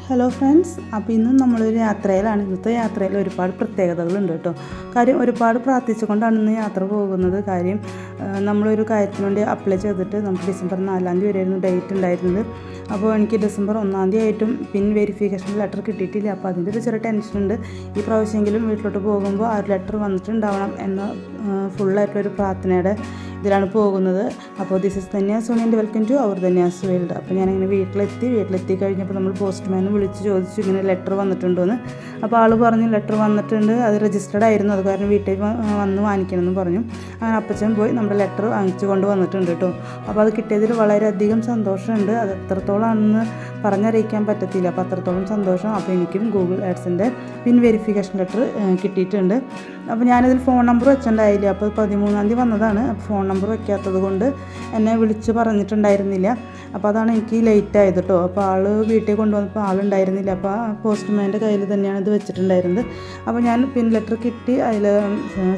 Hello friends, അപ്പോൾ ഇന്നും നമ്മളൊരു യാത്രയിലാണ്. ഇന്നത്തെ യാത്രയിൽ ഒരുപാട് പ്രത്യേകതകളുണ്ട് കേട്ടോ. കാര്യം ഒരുപാട് പ്രാർത്ഥിച്ചുകൊണ്ടാണ് ഇന്ന് യാത്ര പോകുന്നത്. കാര്യം നമ്മളൊരു കാര്യത്തിന് വേണ്ടി അപ്ലൈ ചെയ്തിട്ട് നമുക്ക് ഡിസംബർ 4 വരെയായിരുന്നു ഡേറ്റ് ഉണ്ടായിരുന്നത്. അപ്പോൾ എനിക്ക് ഡിസംബർ 1 ആയിട്ടും പിൻ വെരിഫിക്കേഷൻ ലെറ്റർ കിട്ടിയിട്ടില്ല. അപ്പോൾ അതിൻ്റെ ഒരു ചെറിയ ടെൻഷനുണ്ട്. ഈ പ്രാവശ്യമെങ്കിലും വീട്ടിലോട്ട് പോകുമ്പോൾ ആ ഒരു ലെറ്റർ വന്നിട്ടുണ്ടാവണം എന്ന ഫുള്ളായിട്ടുള്ളൊരു പ്രാർത്ഥനയുടെ ഇതിലാണ് പോകുന്നത്. അപ്പോൾ this is Dhanya Soni and welcome to our Dhanya's world. അപ്പോൾ ഞാനിങ്ങനെ വീട്ടിലെത്തി കഴിഞ്ഞപ്പോൾ നമ്മൾ പോസ്റ്റ്മാനെ വിളിച്ച് ചോദിച്ചു ഇങ്ങനെ ലെറ്റർ വന്നിട്ടുണ്ടോയെന്ന്. അപ്പോൾ ആൾ പറഞ്ഞു ലെറ്റർ വന്നിട്ടുണ്ട്, അത് രജിസ്റ്റേർഡ് ആയിരുന്നു, അത് കാരണം വീട്ടിൽ വന്ന് വാങ്ങിക്കണമെന്ന് പറഞ്ഞു. അങ്ങനെ അപ്പച്ചൻ പോയി നമ്മുടെ ലെറ്റർ വാങ്ങിച്ചു കൊണ്ട് വന്നിട്ടുണ്ട് കേട്ടോ. അപ്പോൾ അത് കിട്ടിയതിൽ വളരെയധികം സന്തോഷമുണ്ട്. അത് എത്രത്തോളമാണെന്ന് പറഞ്ഞറിയിക്കാൻ പറ്റത്തില്ല. അപ്പോൾ അത്രത്തോളം സന്തോഷം. അപ്പോൾ എനിക്കും ഗൂഗിൾ ആഡ്സിൻ്റെ പിൻ വെരിഫിക്കേഷൻ ലെറ്റർ കിട്ടിയിട്ടുണ്ട്. അപ്പോൾ ഞാനിതിൽ ഫോൺ നമ്പർ വെച്ചിട്ടുണ്ടായില്ല. അപ്പോൾ 13 വന്നതാണ്. ഫോൺ നമ്പർ വെക്കാത്തത് കൊണ്ട് എന്നെ വിളിച്ച് പറഞ്ഞിട്ടുണ്ടായിരുന്നില്ല. അപ്പോൾ അതാണ് എനിക്ക് ലേറ്റ് ആയത് കേട്ടോ. അപ്പോൾ ആൾ വീട്ടിൽ കൊണ്ടുവന്നപ്പോൾ ആളുണ്ടായിരുന്നില്ല. അപ്പോൾ ആ പോസ്റ്റ്മാൻ്റെ കയ്യിൽ തന്നെയാണ് ഇത് വെച്ചിട്ടുണ്ടായിരുന്നത്. അപ്പോൾ ഞാൻ പിൻ ലെറ്റർ കിട്ടി, അതിൽ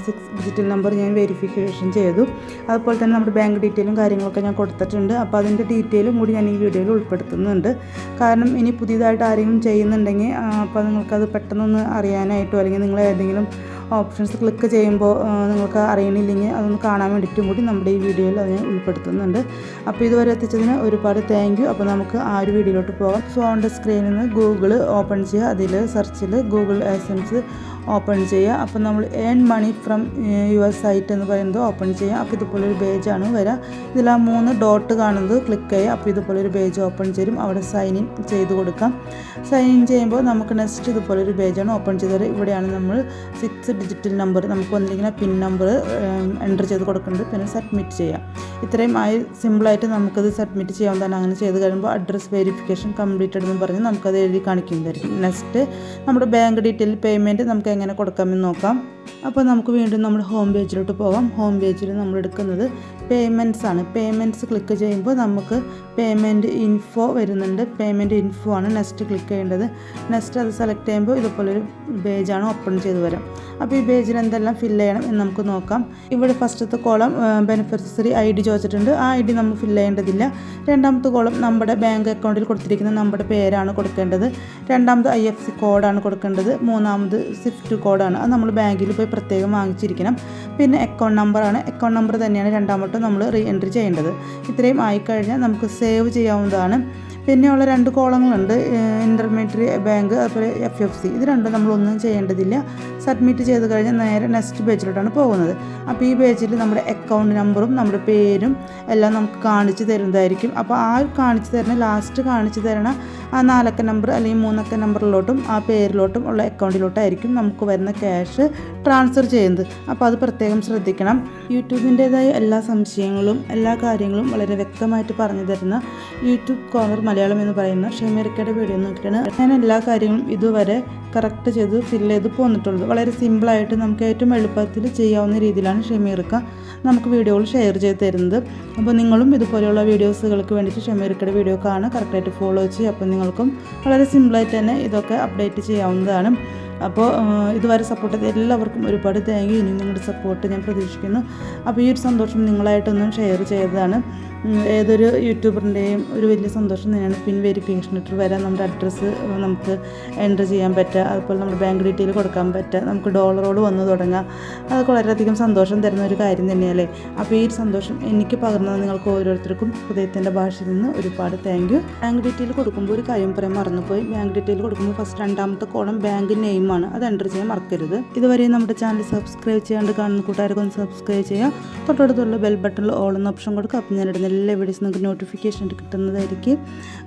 6 ഡിജിറ്റൽ നമ്പർ ഞാൻ വെരിഫിക്കേഷൻ ചെയ്തു. അതുപോലെ തന്നെ നമ്മുടെ ബാങ്ക് ഡീറ്റെയിലും കാര്യങ്ങളൊക്കെ ഞാൻ കൊടുത്തിട്ടുണ്ട്. അപ്പോൾ അതിൻ്റെ ഡീറ്റെയിലും കൂടി ഞാൻ ഈ വീഡിയോയിൽ ഉൾപ്പെടുത്തുന്നുണ്ട്. കാരണം ഇനി പുതിയതായിട്ട് ആരെങ്കിലും ചെയ്യുന്നുണ്ടെങ്കിൽ അപ്പോൾ നിങ്ങൾക്കത് പെട്ടെന്നൊന്ന് അറിയാനായിട്ടോ അല്ലെങ്കിൽ നിങ്ങൾ ഏതെങ്കിലും ഓപ്ഷൻസ് ക്ലിക്ക് ചെയ്യുമ്പോൾ നിങ്ങൾക്ക് അറിയണില്ലെങ്കിൽ അതൊന്ന് കാണാൻ വേണ്ടിയിട്ടും കൂടി നമ്മുടെ ഈ വീഡിയോയിൽ അത് ഞാൻ ഉൾപ്പെടുത്തുന്നുണ്ട്. അപ്പോൾ ഇതുവരെ എത്തിച്ചതിന് ഒരുപാട് താങ്ക് യു. അപ്പോൾ നമുക്ക് ആ ഒരു വീഡിയോയിലോട്ട് പോകാം. ഫോണിൻ്റെ സ്ക്രീനിൽ നിന്ന് ഗൂഗിൾ ഓപ്പൺ ചെയ്യുക. അതിൽ സെർച്ചിൽ ഗൂഗിൾ AdSense ഓപ്പൺ ചെയ്യുക. അപ്പോൾ നമ്മൾ earn money from your site എന്ന് പറയുന്നത് ഓപ്പൺ ചെയ്യുക. അപ്പോൾ ഇതുപോലൊരു പേജാണ് വരിക. ഇതിൽ ആ 3 ഡോട്ട് കാണുന്നത് ക്ലിക്ക് ചെയ്യുക. അപ്പോൾ ഇതുപോലൊരു പേജ് ഓപ്പൺ ചെയ്യും. അവിടെ സൈൻ ഇൻ ചെയ്ത് കൊടുക്കാം. സൈൻ ഇൻ ചെയ്യുമ്പോൾ നമുക്ക് നെക്സ്റ്റ് ഇതുപോലൊരു പേജാണ് ഓപ്പൺ ചെയ്തത്. ഇവിടെയാണ് നമ്മൾ 6 ഡിജിറ്റൽ നമ്പർ നമുക്ക് വന്നിരിക്കുന്ന പിൻ നമ്പർ എൻ്റർ ചെയ്ത് കൊടുക്കേണ്ടത്, പിന്നെ സബ്മിറ്റ് ചെയ്യാം. ഇത്രയും സിമ്പിളായിട്ട് നമുക്കത് സബ്മിറ്റ് ചെയ്യാവുന്നതാണ്. അങ്ങനെ ചെയ്ത് കഴിയുമ്പോൾ അഡ്രസ് വെരിഫിക്കേഷൻ കംപ്ലീറ്റഡ് എന്ന് പറഞ്ഞ് നമുക്കത് എഴുതി കാണിക്കുന്നതായിരിക്കും. നെക്സ്റ്റ് നമ്മുടെ ബാങ്ക് ഡീറ്റെയിൽ പേയ്മെൻറ്റ് നമുക്ക് എങ്ങനെ കൊടുക്കാമെന്ന് നോക്കാം. അപ്പോൾ നമുക്ക് വീണ്ടും നമ്മുടെ ഹോം പേജിലോട്ട് പോകാം. ഹോം പേജിൽ നമ്മൾ എടുക്കുന്നത് പേയ്മെൻറ്റ്സ് ആണ്. പേയ്മെൻറ്റ്സ് ക്ലിക്ക് ചെയ്യുമ്പോൾ നമുക്ക് പേയ്മെൻറ്റ് ഇൻഫോ വരുന്നുണ്ട്. പേയ്മെൻറ്റ് ഇൻഫോ ആണ് നെക്സ്റ്റ് ക്ലിക്ക് ചെയ്യേണ്ടത്. നെക്സ്റ്റ് അത് സെലക്ട് ചെയ്യുമ്പോൾ ഇതുപോലൊരു പേജാണ് ഓപ്പൺ ചെയ്ത് വരാം. അപ്പോൾ ഈ പേജിൽ എന്തെല്ലാം ഫില്ല് ചെയ്യണം എന്ന് നമുക്ക് നോക്കാം. ഇവിടെ ഫസ്റ്റത്തെ കോളം ബെനിഫിഷ്യറി ID ചോദിച്ചിട്ടുണ്ട്. ആ ID നമ്മൾ ഫില്ല് ചെയ്യേണ്ടതില്ല. രണ്ടാമത്തെ കോളം നമ്മുടെ ബാങ്ക് അക്കൗണ്ടിൽ കൊടുത്തിരിക്കുന്ന നമ്മുടെ പേരാണ് കൊടുക്കേണ്ടത്. രണ്ടാമത് IFSC കോഡാണ് കൊടുക്കേണ്ടത്. മൂന്നാമത് SWIFT കോഡാണ്. അത് നമ്മൾ ബാങ്കിൽ പോയി പ്രത്യേകം വാങ്ങിച്ചിരിക്കണം. പിന്നെ അക്കൗണ്ട് നമ്പറാണ്. അക്കൗണ്ട് നമ്പർ തന്നെയാണ് രണ്ടാമത്തെ നമ്മൾ റീ എൻട്രി ചെയ്യേണ്ടത്. ഇത്രയും ആയിക്കഴിഞ്ഞാൽ നമുക്ക് സേവ് ചെയ്യാവുന്നതാണ്. പിന്നെയുള്ള 2 കോളങ്ങളുണ്ട്, ഇൻ്റർമീഡിയറ്റ് ബാങ്ക് അതുപോലെ FFC. ഇത് രണ്ടും നമ്മളൊന്നും ചെയ്യേണ്ടതില്ല. സബ്മിറ്റ് ചെയ്ത് കഴിഞ്ഞാൽ നേരെ നെക്സ്റ്റ് പേജിലോട്ടാണ് പോകുന്നത്. അപ്പോൾ ഈ പേജിൽ നമ്മുടെ അക്കൗണ്ട് നമ്പറും നമ്മുടെ പേരും എല്ലാം നമുക്ക് കാണിച്ച് തരുന്നതായിരിക്കും. അപ്പോൾ ആ കാണിച്ച് തരുന്ന ലാസ്റ്റ് കാണിച്ച് തരണ ആ 4 അക്ക നമ്പർ അല്ലെങ്കിൽ 3 അക്ക നമ്പറിലോട്ടും ആ പേരിലോട്ടും ഉള്ള അക്കൗണ്ടിലോട്ടായിരിക്കും നമുക്ക് വരുന്ന ക്യാഷ് ട്രാൻസ്ഫർ ചെയ്യുന്നത്. അപ്പോൾ അത് പ്രത്യേകം ശ്രദ്ധിക്കണം. യൂട്യൂബിൻ്റേതായ എല്ലാ സംശയങ്ങളും എല്ലാ കാര്യങ്ങളും വളരെ വ്യക്തമായിട്ട് പറഞ്ഞു തരുന്ന യൂട്യൂബ് കോർണർ മലയാളം എന്ന് പറയുന്ന ഷമീർക്കയുടെ വീഡിയോ നോക്കിയിട്ടാണ് ഞാൻ എല്ലാ കാര്യങ്ങളും ഇതുവരെ കറക്റ്റ് ചെയ്ത് ഫില്ല് ചെയ്ത് പോന്നിട്ടുള്ളത്. വളരെ സിമ്പിളായിട്ട് നമുക്ക് ഏറ്റവും എളുപ്പത്തിൽ ചെയ്യാവുന്ന രീതിയിലാണ് ഷമീർക്ക നമുക്ക് വീഡിയോകൾ ഷെയർ ചെയ്ത് തരുന്നത്. അപ്പോൾ നിങ്ങളും ഇതുപോലെയുള്ള വീഡിയോസുകൾക്ക് വേണ്ടിയിട്ട് ഷമീർക്കയുടെ വീഡിയോ കാണുക, കറക്റ്റായിട്ട് ഫോളോ ചെയ്യുക. അപ്പോൾ നിങ്ങൾക്കും വളരെ സിമ്പിളായിട്ട് തന്നെ ഇതൊക്കെ അപ്ഡേറ്റ് ചെയ്യാവുന്നതാണ്. അപ്പോൾ ഇതുവരെ സപ്പോർട്ട് ചെയ്ത എല്ലാവർക്കും ഒരുപാട് താങ്ക് യു. ഇനിയും നിങ്ങളുടെ സപ്പോർട്ട് ഞാൻ പ്രതീക്ഷിക്കുന്നു. അപ്പോൾ ഈ ഒരു സന്തോഷം നിങ്ങളായിട്ടൊന്നും ഷെയർ ചെയ്തതാണ്. ഏതൊരു യൂട്യൂബറിൻ്റെയും ഒരു വലിയ സന്തോഷം തന്നെയാണ് പിൻ വെരിഫിക്കേഷൻ ലെറ്റർ വരാൻ നമ്മുടെ അഡ്രസ്സ് നമുക്ക് എൻ്റർ ചെയ്യാൻ പറ്റുക, അതുപോലെ നമ്മുടെ ബാങ്ക് ഡീറ്റെയിൽ കൊടുക്കാൻ പറ്റുക, നമുക്ക് ഡോളറോട് വന്ന് തുടങ്ങാം. അതൊക്കെ വളരെയധികം സന്തോഷം തരുന്ന ഒരു കാര്യം തന്നെയല്ലേ. അപ്പോൾ ഈ ഒരു സന്തോഷം എനിക്ക് പകർന്നത് നിങ്ങൾക്ക് ഓരോരുത്തർക്കും ഹൃദയത്തിൻ്റെ ഭാഷയിൽ നിന്ന് ഒരുപാട് താങ്ക് യു. ബാങ്ക് ഡീറ്റെയിൽ കൊടുക്കുമ്പോൾ ഒരു കാര്യം പറയാൻ മറന്നുപോയി. ബാങ്ക് ഡീറ്റെയിൽ കൊടുക്കുമ്പോൾ ഫസ്റ്റ് രണ്ടാമത്തെ കോളം ബാങ്ക് നെയിമാണ്, അത് എൻ്റർ ചെയ്യാൻ മറക്കരുത്. ഇതുവരെ നമ്മുടെ ചാനൽ സബ്സ്ക്രൈബ് ചെയ്യാണ്ട് കാണുന്ന കൂട്ടുകാർക്ക് ഒന്ന് സബ്സ്ക്രൈബ് ചെയ്യുക. തൊട്ടടുത്തുള്ള ബെൽ ബട്ടണിൽ ഓൾ എന്ന ഓപ്ഷൻ കൊടുക്കുക. അപ്പം ഞാനിടുന്ന എല്ലാ വീഡിയോസ് നിങ്ങൾക്ക് നോട്ടിഫിക്കേഷൻ കിട്ടുന്നതായിരിക്കും.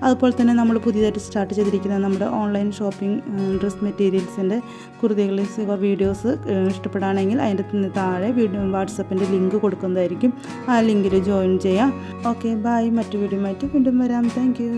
അതുപോലെ തന്നെ നമ്മൾ പുതിയതായിട്ട് സ്റ്റാർട്ട് ചെയ്തിരിക്കുന്ന നമ്മുടെ ഓൺലൈൻ ഷോപ്പിംഗ് ഡ്രസ് മെറ്റീരിയൽസിൻ്റെ കുർത്തികളിൽ വീഡിയോസ് ഇഷ്ടപ്പെടുകയാണെങ്കിൽ അതിൻ്റെ താഴെ വാട്സപ്പിൻ്റെ ലിങ്ക് കൊടുക്കുന്നതായിരിക്കും. ആ ലിങ്കിൽ ജോയിൻ ചെയ്യാം. Okay, by. മറ്റു വീഡിയോ ആയിട്ട് വീണ്ടും വരാം. Thank you.